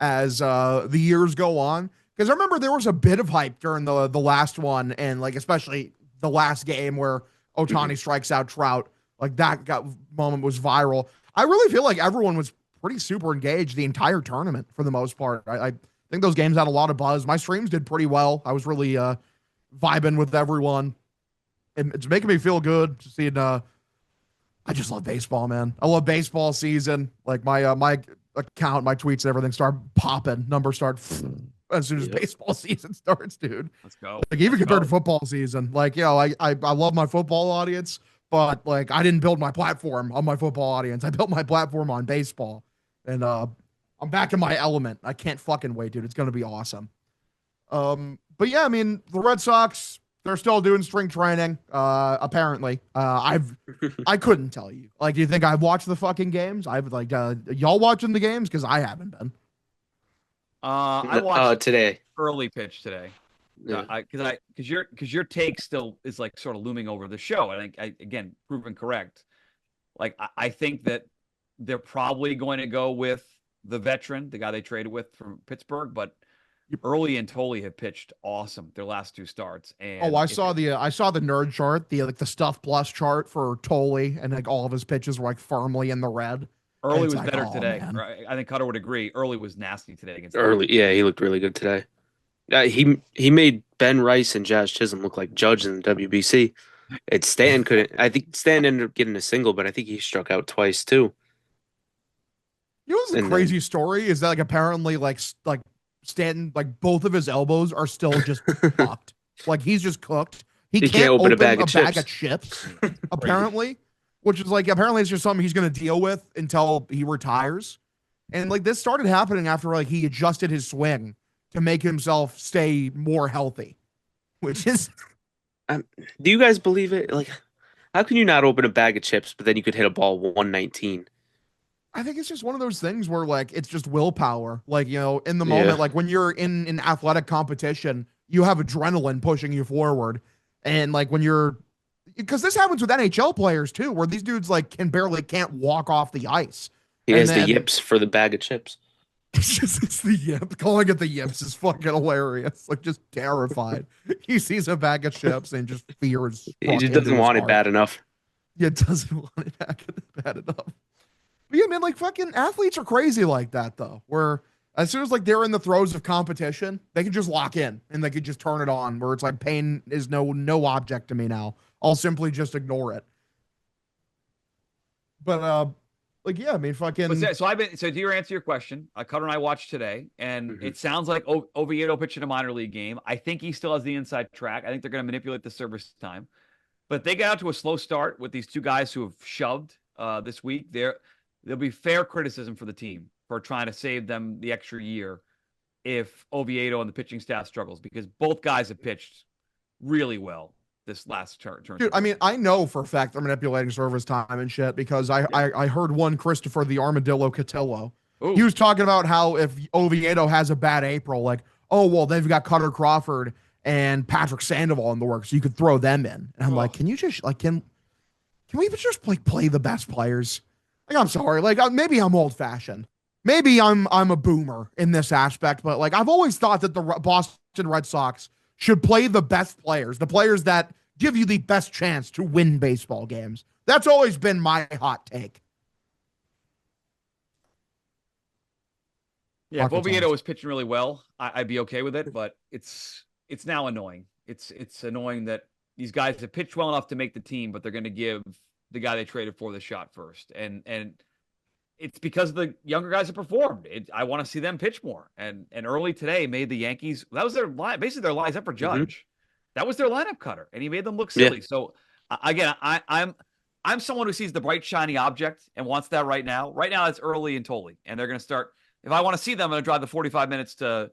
as the years go on. Because I remember there was a bit of hype during the last one, and like especially the last game where Ohtani strikes out Trout. Like that moment was viral. I really feel like everyone was pretty super engaged the entire tournament for the most part. I think those games had a lot of buzz. My streams did pretty well. I was really vibing with everyone. And it's making me feel good to see it. I just love baseball, man. I love baseball season. Like my my account, my tweets, and everything start popping. Numbers start as soon as baseball season starts, dude. Let's go. Like even compared to football season. Like, I love my football audience, but like I didn't build my platform on my football audience. I built my platform on baseball. And I'm back in my element. I can't fucking wait, dude. It's gonna be awesome. But yeah, I mean, the Red Sox, they're still doing spring training. Apparently, I couldn't tell you. Like, do you think I've watched the fucking games? I've like, y'all watching the games? Because I haven't been. I watched today early pitch today. Yeah. Because your take still is like sort of looming over the show. I think again proven correct. Like I think that they're probably going to go with the veteran, the guy they traded with from Pittsburgh, but Early and Tolley have pitched awesome their last 2 starts. And I saw the nerd chart, the stuff plus chart for Tolley, and like all of his pitches were like firmly in the red. Early was like, better today. Right? I think Kutter would agree. Early was nasty today against Early. Yeah, he looked really good today. He made Ben Rice and Jazz Chisholm look like Judge in the WBC. Stan couldn't. I think Stan ended up getting a single, but I think he struck out twice too. You know what's the crazy story is that like apparently like Stanton, like both of his elbows are still just fucked. Like he's just cooked. He can't open a bag of chips apparently, which is like apparently it's just something he's gonna deal with until he retires. And like this started happening after like he adjusted his swing to make himself stay more healthy, which is. Do you guys believe it? Like, How can you not open a bag of chips, but then you could hit a ball 119? I think it's just one of those things where like it's just willpower. Like, in the Yeah. moment, like when you're in an athletic competition, you have adrenaline pushing you forward. And like because this happens with NHL players too, where these dudes like can't walk off the ice. He And has the then yips for the bag of chips. it's the yip. Calling it the yips is fucking hilarious. Like just terrified. He sees a bag of chips and just fears. He just doesn't want it bad enough. Yeah, doesn't want it bad enough. But yeah, man, like fucking athletes are crazy like that though. Where as soon as like they're in the throes of competition, they can just lock in and they can just turn it on. Where it's like pain is no object to me now. I'll simply just ignore it. But like yeah, I mean fucking. So to answer your question, Cutter and I watched today, and it sounds like Oviedo pitched in a minor league game. I think he still has the inside track. I think they're going to manipulate the service time, but they got out to a slow start with these two guys who have shoved this week. There'll be fair criticism for the team for trying to save them the extra year if Oviedo and the pitching staff struggles, because both guys have pitched really well this last turn. Dude, I mean, I know for a fact they're manipulating service time and shit because I heard one Christopher the Armadillo Cotillo. Ooh. He was talking about how if Oviedo has a bad April, like, oh, well, they've got Kutter Crawford and Patrick Sandoval in the works, so you could throw them in. And I'm like, can you just, like, can we just, like, play the best players? Like, I'm sorry. Like, maybe I'm old-fashioned. Maybe I'm a boomer in this aspect, but, like, I've always thought that the Boston Red Sox should play the best players, the players that give you the best chance to win baseball games. That's always been my hot take. Yeah, if Oviedo was pitching really well, I'd be okay with it, but it's now annoying. It's annoying that these guys have pitched well enough to make the team, but they're going to give the guy they traded for the shot first. And it's because the younger guys have performed. I want to see them pitch more. And early today made the Yankees, that was their line, basically their lines up for Judge. That was their lineup cutter, and he made them look silly. Yeah. So again, I'm someone who sees the bright, shiny object and wants that right now. Right now, it's early and Tolley, and they're going to start. If I want to see them, I'm going to drive the 45 minutes to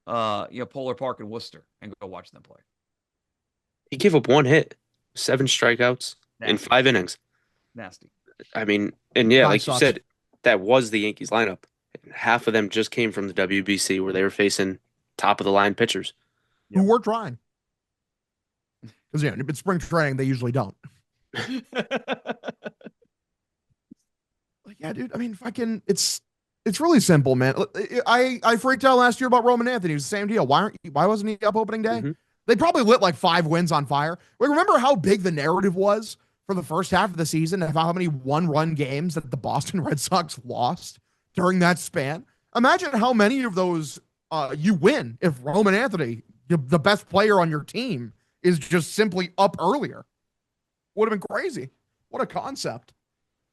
Polar Park in Worcester and go watch them play. He gave up one hit, 7 strikeouts in 5 innings. Nasty. I mean, and yeah, like you said, that was the Yankees lineup. Half of them just came from the WBC where they were facing top of the line pitchers who were trying. Because it's spring training, they usually don't. Yeah, dude. I mean, it's really simple, man. I freaked out last year about Roman Anthony. It was the same deal. Why wasn't he up opening day? They probably lit like 5 wins on fire. Like, remember how big the narrative was for the first half of the season of how many one-run games that the Boston Red Sox lost during that span? Imagine how many of those you win if Roman Anthony, the best player on your team, is just simply up earlier. Would have been crazy. What a concept.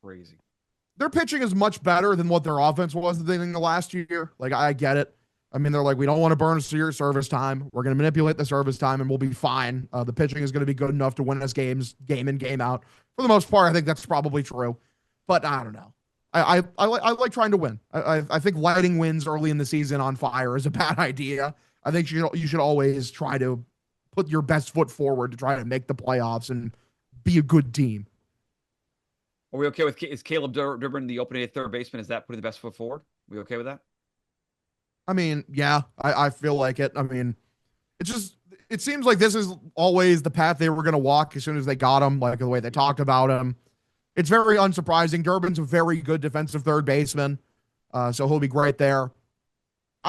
Crazy. Their pitching is much better than what their offense was in the last year. Like, I get it. I mean, they're like, we don't want to burn your service time. We're going to manipulate the service time and we'll be fine. The pitching is going to be good enough to win us games, game in, game out. For the most part, I think that's probably true. But I don't know. I like trying to win. I think lighting wins early in the season on fire is a bad idea. I think you should always try to put your best foot forward to try to make the playoffs and be a good team. Are we okay with is Caleb Durbin the opening at third baseman? Is that putting the best foot forward? Are we okay with that? I mean, yeah, I feel like it. I mean, it seems like this is always the path they were going to walk as soon as they got him, like the way they talked about him. It's very unsurprising. Durbin's a very good defensive third baseman, so he'll be great there.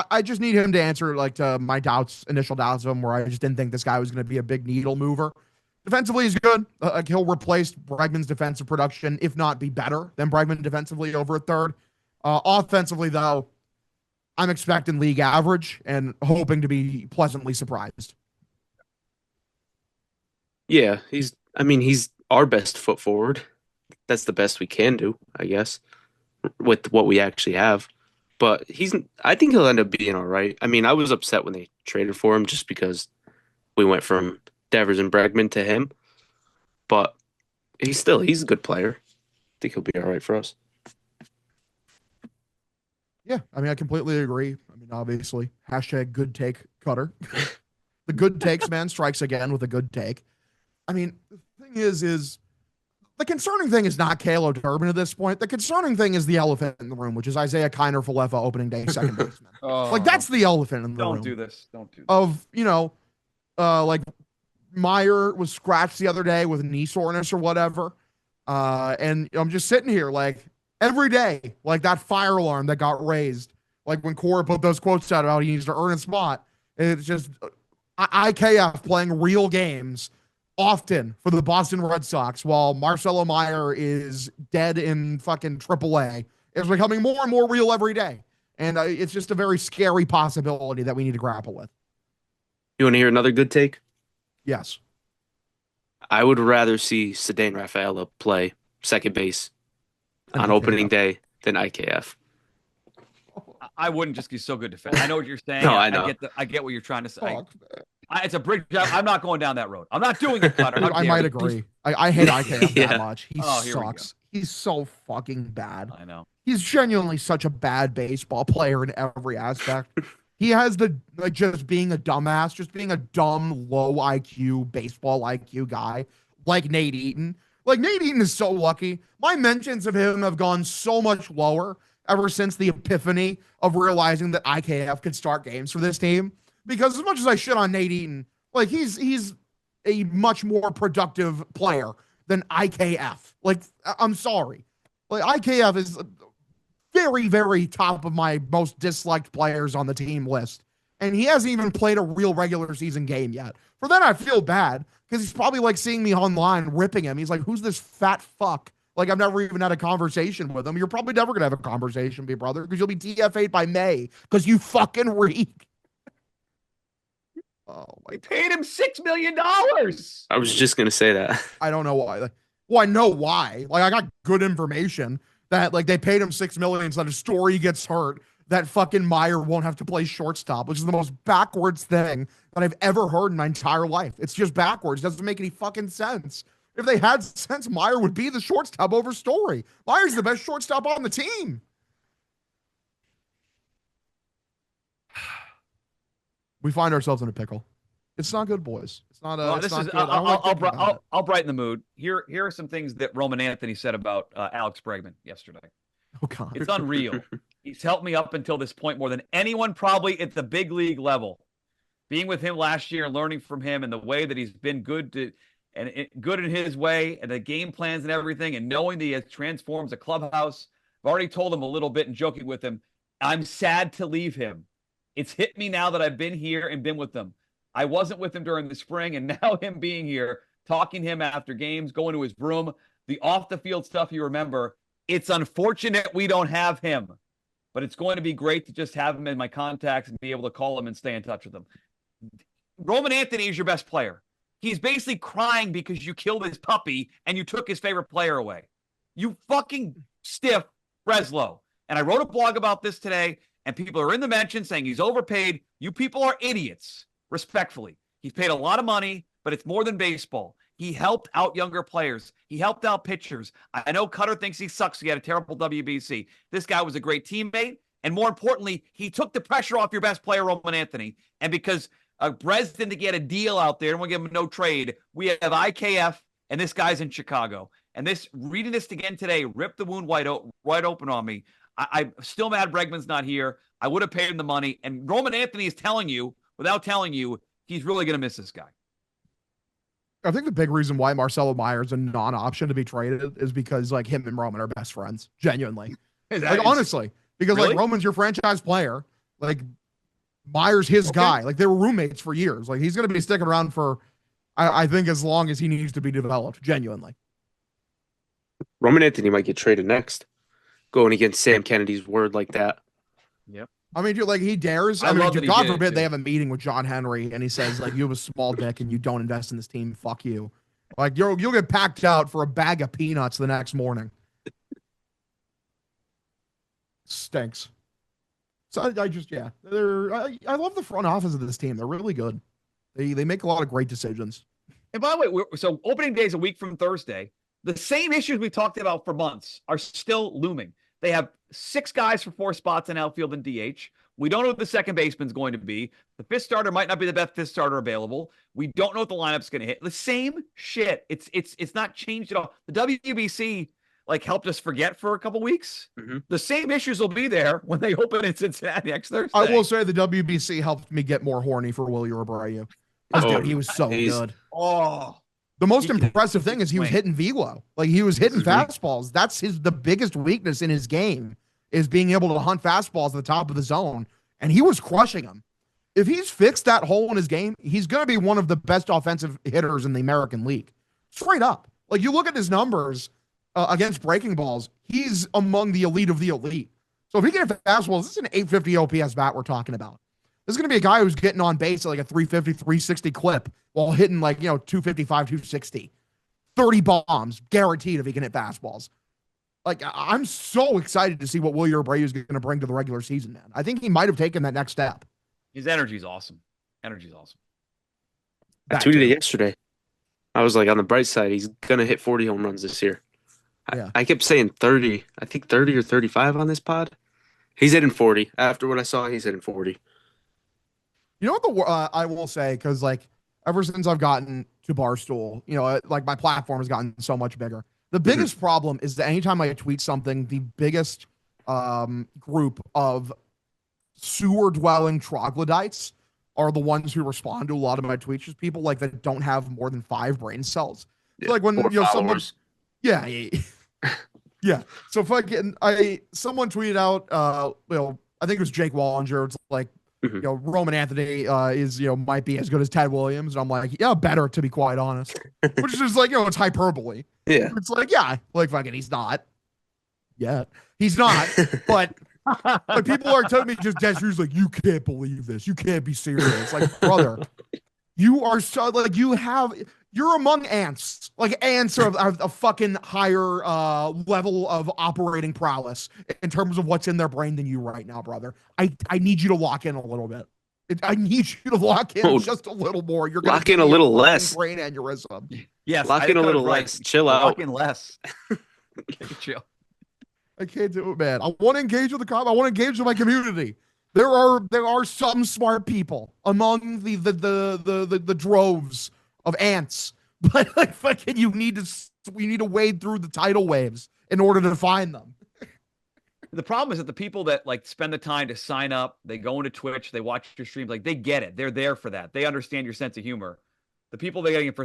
I just need him to answer like to my initial doubts of him, where I just didn't think this guy was going to be a big needle mover. Defensively, he's good. He'll replace Bregman's defensive production, if not be better than Bregman defensively over at third. Offensively, though, I'm expecting league average and hoping to be pleasantly surprised. Yeah, he's our best foot forward. That's the best we can do, I guess, with what we actually have. But I think he'll end up being all right. I mean, I was upset when they traded for him just because we went from Devers and Bregman to him. But he's a good player. I think he'll be all right for us. Yeah, I mean, I completely agree. I mean, obviously, hashtag good take Kutter. The good takes man strikes again with a good take. I mean, the thing is the concerning thing is not Kalo Durbin at this point. The concerning thing is the elephant in the room, which is Isaiah Kiner-Falefa opening day second baseman. Like, that's the elephant in the room. Don't do this. Don't do this. Of, like Meyer was scratched the other day with knee soreness or whatever. And I'm just sitting here like every day, like that fire alarm that got raised, like when Cora put those quotes out about he needs to earn a spot. It's just IKF playing real games often for the Boston Red Sox while Marcelo Meyer is dead in fucking AAA. It's becoming more and more real every day. And it's just a very scary possibility that we need to grapple with. You want to hear another good take? Yes. I would rather see Ceddanne Rafaela play second base on opening day than IKF. I wouldn't just be so good defense. I know what you're saying. No, I know. I get what you're trying to say. Fuck. It's a bridge. I'm not going down that road. I'm not doing it, Kutter. I might agree. I hate IKF Yeah. that much. He Here we sucks. He's so fucking bad. I know. He's genuinely such a bad baseball player in every aspect. He has just being a dumbass, just being a dumb, low IQ, baseball IQ guy like Nate Eaton. Like, Nate Eaton is so lucky. My mentions of him have gone so much lower ever since the epiphany of realizing that IKF could start games for this team. Because as much as I shit on Nate Eaton, like, he's a much more productive player than IKF. Like, I'm sorry. Like, IKF is very, very top of my most disliked players on the team list. And he hasn't even played a real regular season game yet. For that, I feel bad because he's probably like seeing me online ripping him. He's like, who's this fat fuck? Like, I've never even had a conversation with him. You're probably never going to have a conversation, big brother, because you'll be DFA'd by May because you fucking reek. Oh, We paid him $6 million. I was just going to say that. I don't know why. Well, I know why. Like, I got good information that, like, they paid him $6 million so that if Story gets hurt, that fucking Meyer won't have to play shortstop, which is the most backwards thing that I've ever heard in my entire life. It's just backwards. It doesn't make any fucking sense. If they had sense, Meyer would be the shortstop over Story. Meyer's the best shortstop on the team. We find ourselves in a pickle. It's not good, boys. It's not. It's not good. I'll brighten the mood. Here are some things that Roman Anthony said about Alex Bregman yesterday. Oh God, it's unreal. He's helped me up until this point more than anyone probably at the big league level. Being with him last year and learning from him and the way that he's been good in his way and the game plans and everything, and knowing that he has transformed the clubhouse. I've already told him a little bit and joking with him. I'm sad to leave him. It's hit me now that I've been here and been with him. I wasn't with him during the spring, and now him being here, talking to him after games, going to his room, the off-the-field stuff you remember. It's unfortunate we don't have him, but it's going to be great to just have him in my contacts and be able to call him and stay in touch with him. Roman Anthony is your best player. He's basically crying because you killed his puppy and you took his favorite player away. You fucking stiff Breslow. And I wrote a blog about this today, and people are in the mention saying he's overpaid. You people are idiots, respectfully. He's paid a lot of money, but it's more than baseball. He helped out younger players. He helped out pitchers. I know Kutter thinks he sucks. He had a terrible WBC. This guy was a great teammate. And more importantly, he took the pressure off your best player, Roman Anthony. And because Brez didn't get a deal out there and we'll give him no trade, we have IKF, and this guy's in Chicago. And reading this again today ripped the wound wide open on me. I'm still mad Bregman's not here. I would have paid him the money. And Roman Anthony is telling you, without telling you, he's really going to miss this guy. I think the big reason why Marcelo Meyer is a non-option to be traded is because, like, him and Roman are best friends, genuinely. Like, honestly, because really? Like, Roman's your franchise player. Like, Meyer's his guy. Like, they were roommates for years. Like, he's going to be sticking around for, I think, as long as he needs to be developed, genuinely. Roman Anthony might get traded next, going against Sam Kennedy's word like that. Yep. I mean, dude, like, he dares. I love mean, that he God did it, forbid too. they have a meeting with John Henry and he says, like, you have a small dick and you don't invest in this team. Fuck you. Like, you'll get packed out for a bag of peanuts the next morning. Stinks. So I just, yeah. I love the front office of this team. They're really good. They make a lot of great decisions. And by the way, so opening day is a week from Thursday. The same issues we talked about for months are still looming. They have 6 guys for 4 spots in outfield and DH. We don't know what the second baseman's going to be. The 5th starter might not be the best 5th starter available. We don't know what the lineup's going to hit. The same shit. It's not changed at all. The WBC helped us forget for a couple weeks. Mm-hmm. The same issues will be there when they open in Cincinnati next Thursday. I will say the WBC helped me get more horny for Willie Abreu. Dude, he was so good. Oh, the most impressive thing is he was hitting velo. He was hitting fastballs. That's the biggest weakness in his game is being able to hunt fastballs at the top of the zone, and he was crushing them. If he's fixed that hole in his game, he's going to be one of the best offensive hitters in the American League. Straight up. You look at his numbers against breaking balls, he's among the elite of the elite. So if he can hit fastballs, this is an 850 OPS bat we're talking about. This is going to be a guy who's getting on base at a 350, 360 clip while hitting 255, 260. 30 bombs, guaranteed if he can hit fastballs. I'm so excited to see what Willie Abreu is going to bring to the regular season, man. I think he might have taken that next step. His energy's awesome. I tweeted it yesterday. I was on the bright side, he's going to hit 40 home runs this year. Yeah. I kept saying 30. I think 30 or 35 on this pod. He's hitting 40. After what I saw, he's hitting 40. You know what I will say, because ever since I've gotten to Barstool, my platform has gotten so much bigger. The biggest problem is that anytime I tweet something, the biggest group of sewer-dwelling troglodytes are the ones who respond to a lot of my tweets. Just people that don't have more than 5 brain cells. Yeah, when someone, yeah. So someone tweeted out, I think it was Jake Wallinger. It's Roman Anthony is might be as good as Ted Williams, and I'm like, yeah, better, to be quite honest. Which is just it's hyperbole. Yeah, it's fucking he's not yet. He's not, but people are telling me just gestures you can't believe this. You can't be serious. Brother, you are so you're among ants. Ants are a fucking higher level of operating prowess in terms of what's in their brain than you right now, brother. I need you to lock in a little bit. I need you to lock in just a little more. You're lock in a little less. Brain aneurysm. Yes, lock in a little less. Chill out. Lock in less. Chill. I can't do it, man. I want to engage with the I want to engage with my community. There are some smart people among the droves of ants, but we need to wade through the tidal waves in order to find them. The problem is that the people that spend the time to sign up, they go into Twitch, they watch your streams, they get it. They're there for that. They understand your sense of humor. The people they're getting it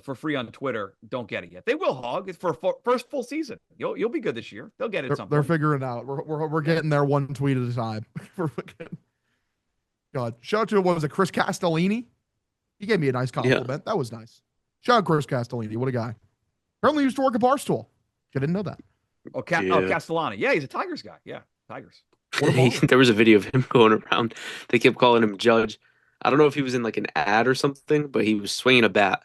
for free on Twitter don't get it yet. They will, Hog. It's for first full season. You'll be good this year. They'll get it. They're figuring it out. We're getting there one tweet at a time. God, shout out to what was it, Chris Castellini? He gave me a nice compliment. Yeah. That was nice. Shout out Chris Castellini. What a guy. Apparently used to work at Barstool. I didn't know that. Oh, Castellani. Yeah, he's a Tigers guy. Yeah, Tigers. There was a video of him going around. They kept calling him Judge. I don't know if he was in an ad or something, but he was swinging a bat.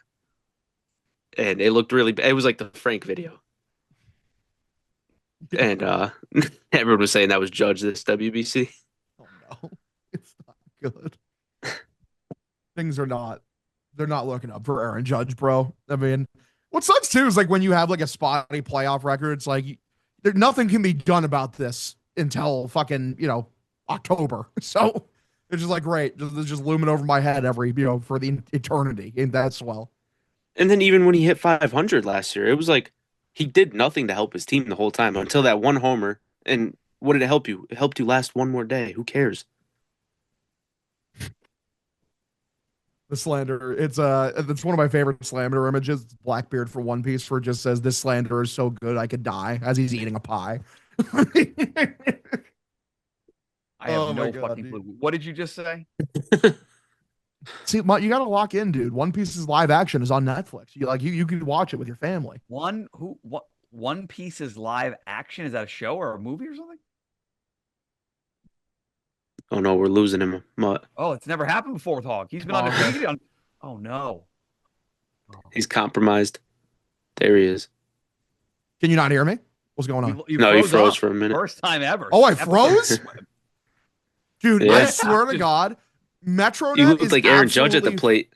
And it looked really bad. It was the Frank video. And everyone was saying that was Judge this WBC. Oh, no. It's not good. Things are not. They're not looking up for Aaron Judge, bro. I mean, what sucks too is when you have a spotty playoff record, it's nothing can be done about this until fucking, October. So it's just great. It's just looming over my head for the eternity. And that's well. And then even when he hit 500 last year, it was he did nothing to help his team the whole time until that one homer. And what did it help you? It helped you last one more day. Who cares? The slander. It's one of my favorite slander images. It's Blackbeard for One Piece for just says, "This slander is so good I could die," as he's eating a pie. I have no fucking clue. What did you just say? See, you got to lock in, dude. One Piece's live action is on Netflix. You could watch it with your family. One Piece's live action, is that a show or a movie or something? Oh no, we're losing him. What? Oh, it's never happened before with Hog. He's been undefeated. Oh no. He's compromised. There he is. Can you not hear me? What's going on? He froze for a minute. First time ever. Oh, I froze? Dude, yeah. I swear to God, MetroNet you look like Aaron Judge at the plate.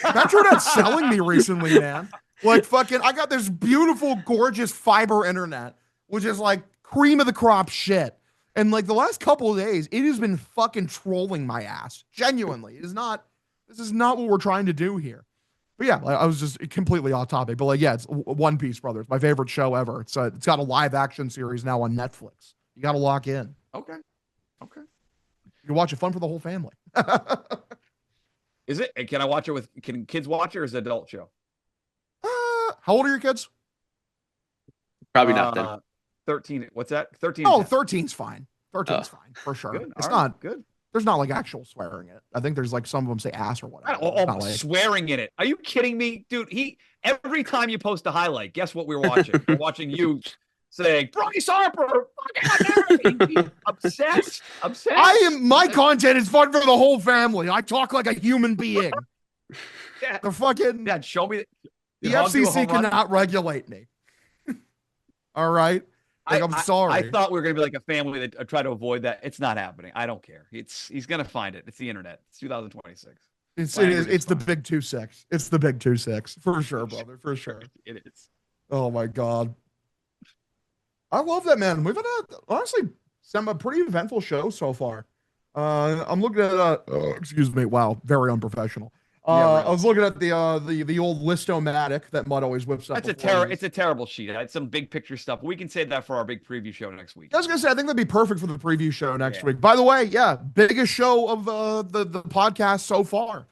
MetroNet's selling me recently, man. I got this beautiful, gorgeous fiber internet. which is like cream of the crop shit. And like the last couple of days, it has been fucking trolling my ass. Genuinely. This is not what we're trying to do here. But yeah, I was just completely off topic. But like, yeah, it's One Piece, brother. It's my favorite show ever. It's got a live action series now on Netflix. You got to lock in. Okay. You can watch it, fun for the whole family. Is it? And can kids watch it, or is it an adult show? How old are your kids? Probably not then. 13. What's that? 13. Oh, 13's fine. 13's fine for sure. Good. It's All right, not good. There's not like actual swearing in it. I think there's like some of them say ass or whatever. It's not like, Swearing in it. Are you kidding me, dude? Every time you post a highlight, guess what we're watching? We're watching you saying Bryce Harper, fucking obsessed. My content is fun for the whole family. I talk like a human being. The fucking Dad, show me the FCC cannot regulate me. All right. Like, I'm sorry. I thought we were gonna be like a family that try to avoid that. It's not happening. I don't care. He's gonna find it. It's the internet. It's 2026. It's the big 2-6. It's the big 2-6 for sure, brother. For sure. It is. Oh my God. I love that, man. We've had honestly a pretty eventful show so far. I'm looking at excuse me. Wow, very unprofessional. I was looking at the old List-O-Matic that Mutt always whips up. It's a terrible sheet. I had some big picture stuff. We can save that for our big preview show next week. I was gonna say, I think that'd be perfect for the preview show next week. By the way, yeah, biggest show of the podcast so far.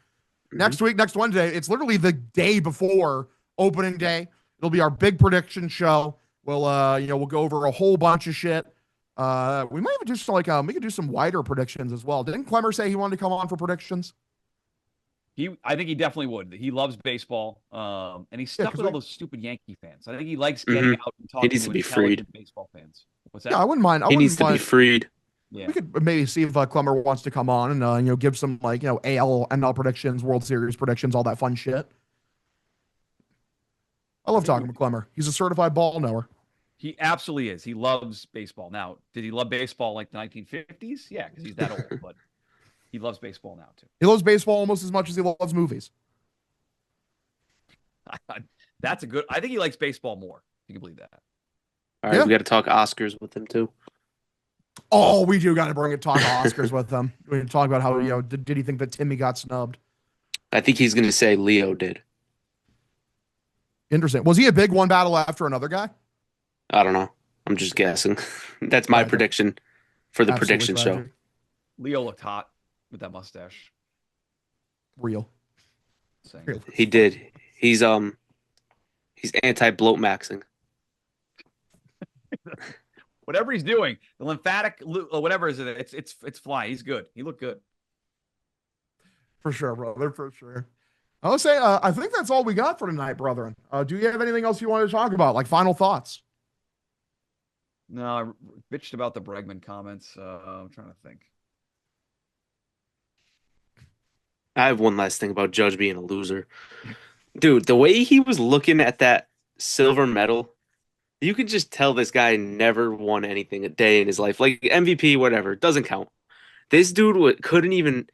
Next week, next Wednesday, it's literally the day before opening day. It'll be our big prediction show. We'll we'll go over a whole bunch of shit. We might even do some we could do some wider predictions as well. Didn't Clemmer say he wanted to come on for predictions? I think he definitely would. He loves baseball, and he's stuck with all those stupid Yankee fans. I think he likes getting out and talking. He needs to be freed. Baseball fans. What's that? Yeah, I wouldn't mind. He needs to be freed. Yeah. We could maybe see if Clemmer wants to come on and give some AL, NL predictions, World Series predictions, all that fun shit. I love talking with Clemmer. He's a certified ball knower. He absolutely is. He loves baseball. Now, did he love baseball like the 1950s? Yeah, because he's that old, but he loves baseball now too. He loves baseball almost as much as he loves movies. That's a good. I think he likes baseball more. You can believe that. All right, we got to talk Oscars with him too. Oh, we do got to talk Oscars with them. We can talk about how did he think that Timmy got snubbed? I think he's going to say Leo did. Interesting. Was he a big one battle after another guy? I don't know. I'm just guessing. That's my prediction for the prediction show. Leo looked hot with that mustache. Real. He did. He's anti-bloat maxing. Whatever he's doing, the lymphatic, whatever is it, it's flying. He's good. He looked good. For sure, brother. For sure. I would say, I think that's all we got for tonight, brethren. Do you have anything else you want to talk about? Like final thoughts? No, I bitched about the Bregman comments. I'm trying to think. I have one last thing about Judge being a loser. Dude, the way he was looking at that silver medal, you could just tell this guy never won anything a day in his life. Like MVP, whatever, doesn't count. This dude couldn't even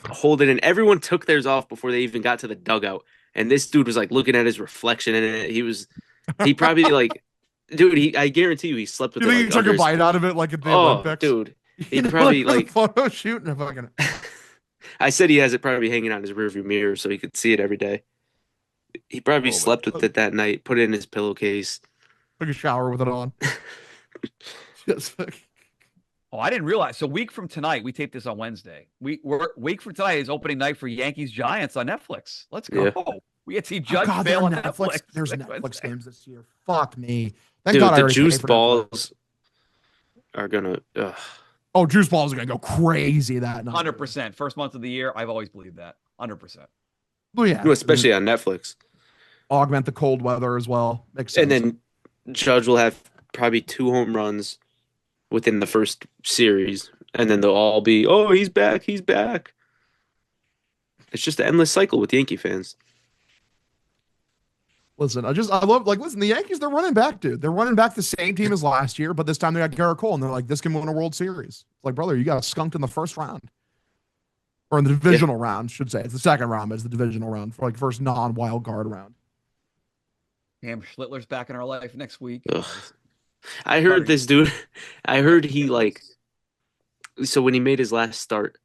hold it in. Everyone took theirs off before they even got to the dugout. And this dude was looking at his reflection in it. He probably dude, I guarantee you he slept with it. You think he took a bite out of it like at the Olympics? Dude. He probably photo shoot and fucking. I said he has it probably hanging on his rearview mirror so he could see it every day. He probably slept with it that night, put it in his pillowcase. Took a shower with it on. I didn't realize. So week from tonight, we taped this on Wednesday. Week from tonight is opening night for Yankees Giants on Netflix. Let's go. Yeah. We get to see Judge Bale on Netflix. There's Netflix games this year. Fuck me. Thank God the juice balls are gonna. Oh, juice balls are gonna go crazy that night. 100%. First month of the year, I've always believed that. 100%. Well, yeah, especially on Netflix. Augment the cold weather as well. Makes sense. And then Judge will have probably 2 home runs within the first series, and then they'll all be, "Oh, he's back, he's back." It's just an endless cycle with Yankee fans. Listen, I love, listen, the Yankees, they're running back, dude. They're running back the same team as last year, but this time they got Garrett Cole, and they're like, this can win a World Series. It's like, brother, you got skunked in the first round. Or in the divisional round, should say. It's the second round, but it's the divisional round for first non-wild card round. Cam Schlittler's back in our life next week. I heard this dude. I heard he like. So when he made his last start,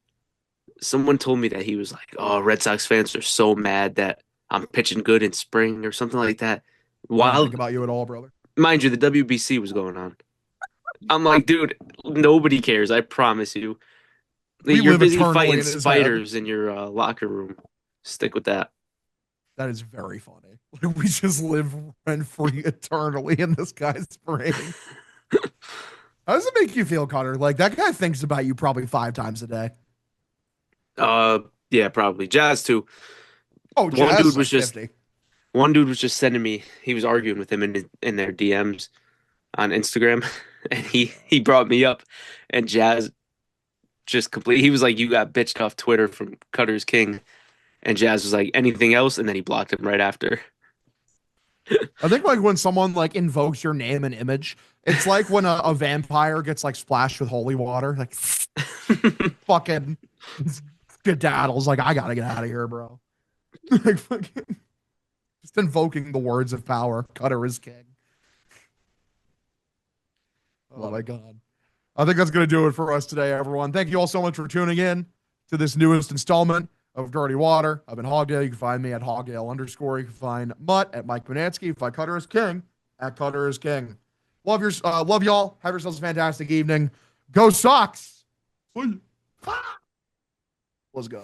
someone told me that he was like, "Oh, Red Sox fans are so mad that I'm pitching good in spring or something like that." I don't While, think about you at all, brother. mind you, the WBC was going on. I'm like, dude, nobody cares. I promise you. We You're live busy eternally fighting in his head. spiders in your locker room. Stick with that. That is very funny. Like, we just live rent free eternally in this guy's brain. How does it make you feel, Cutter? Like, that guy thinks about you probably 5 times a day. Yeah, probably Jazz too. Oh, One Jazz dude is was like just 50. one dude was just sending me. He was arguing with him in their DMs on Instagram, and he brought me up, and Jazz just complete. He was like, "You got bitched off Twitter from Cutter's King," and Jazz was like, "Anything else?" And then he blocked him right after. I think like when someone like invokes your name and image, it's like when a vampire gets like splashed with holy water, like fucking skedaddles. Like, I gotta get out of here, bro. Like, fucking just invoking the words of power. Cutter is king. Oh my god. I think that's gonna do it for us today, everyone. Thank you all so much for tuning in to this newest installment of Dirty Water. I've been Hogdale. You can find me at Hogdale_. You can find Mutt at Mike Bonansky. You can find Cutter is King at Cutter is King. Love y'all. Have yourselves a fantastic evening. Go Sox. Let's go.